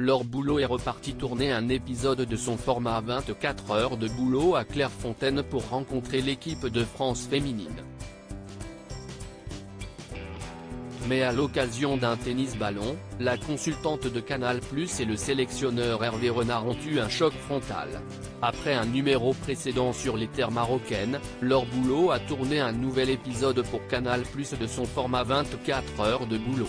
Laure Boulot est repartie tourner un épisode de son format 24 heures de boulot à Clairefontaine pour rencontrer l'équipe de France féminine. Mais à l'occasion d'un tennis-ballon, la consultante de Canal+ et le sélectionneur Hervé Renard ont eu un choc frontal. Après un numéro précédent sur les terres marocaines, Laure Boulot a tourné un nouvel épisode pour Canal+ de son format 24 heures de boulot.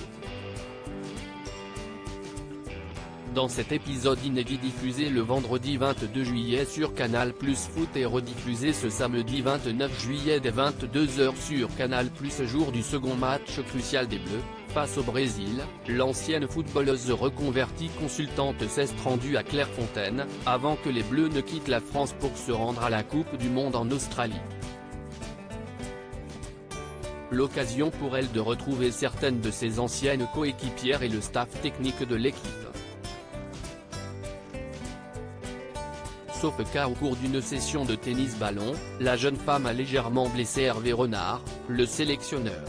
Dans cet épisode inédit diffusé le vendredi 22 juillet sur Canal+ Foot et rediffusé ce samedi 29 juillet dès 22 h sur Canal+, jour du second match crucial des Bleus, face au Brésil, l'ancienne footballeuse reconvertie consultante s'est rendue à Clairefontaine, avant que les Bleus ne quittent la France pour se rendre à la Coupe du Monde en Australie. L'occasion pour elle de retrouver certaines de ses anciennes coéquipières et le staff technique de l'équipe. Sauf qu'au cours d'une session de tennis-ballon, la jeune femme a légèrement blessé Hervé Renard, le sélectionneur.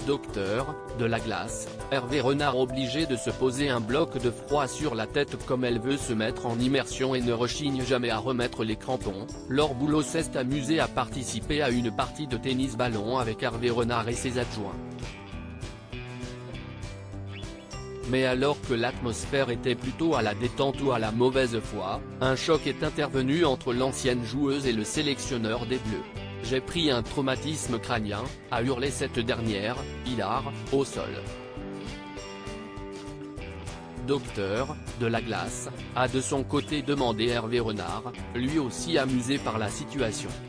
Docteur, de la glace, Hervé Renard obligé de se poser un bloc de froid sur la tête comme elle veut se mettre en immersion et ne rechigne jamais à remettre les crampons. Laure Boulot s'est amusée à participer à une partie de tennis-ballon avec Hervé Renard et ses adjoints. Mais alors que l'atmosphère était plutôt à la détente ou à la mauvaise foi, un choc est intervenu entre l'ancienne joueuse et le sélectionneur des Bleus. « J'ai pris un traumatisme crânien », a hurlé cette dernière, hilar, au sol. Docteur, de la glace, a de son côté demandé Hervé Renard, lui aussi amusé par la situation. «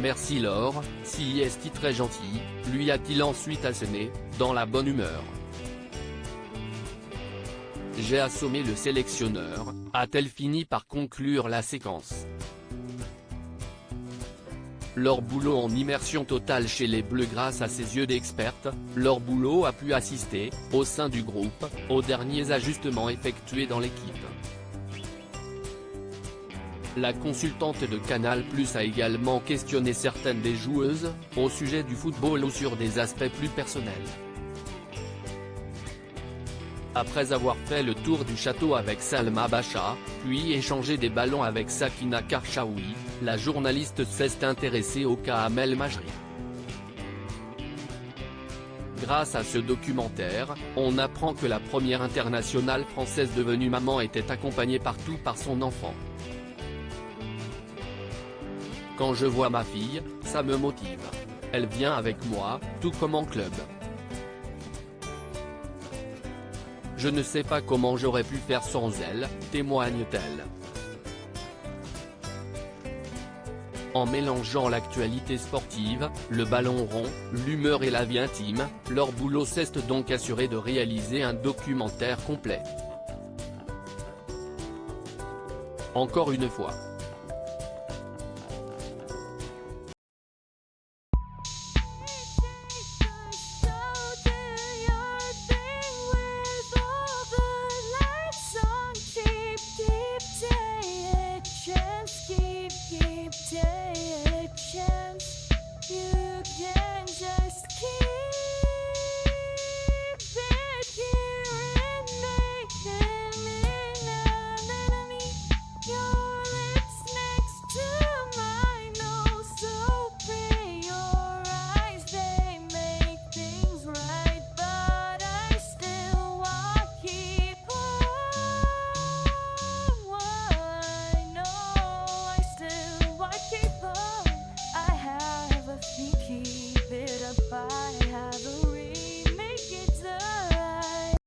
Merci Laure, si est-il très gentil », lui a-t-il ensuite asséné, dans la bonne humeur. « J'ai assommé le sélectionneur », a-t-elle fini par conclure la séquence. Laure Boulot en immersion totale chez les Bleus grâce à ses yeux d'experte, Laure Boulot a pu assister, au sein du groupe, aux derniers ajustements effectués dans l'équipe. La consultante de Canal+ a également questionné certaines des joueuses, au sujet du football ou sur des aspects plus personnels. Après avoir fait le tour du château avec Salma Bacha, puis échangé des ballons avec Sakina Karchaoui, la journaliste s'est intéressée au cas Amel Majri. Grâce à ce documentaire, on apprend que la première internationale française devenue maman était accompagnée partout par son enfant. Quand je vois ma fille, ça me motive. Elle vient avec moi, tout comme en club. Je ne sais pas comment j'aurais pu faire sans elle, témoigne-t-elle. En mélangeant l'actualité sportive, le ballon rond, l'humeur et la vie intime, Laure Boulot s'est donc assurée de réaliser un documentaire complet. Encore une fois.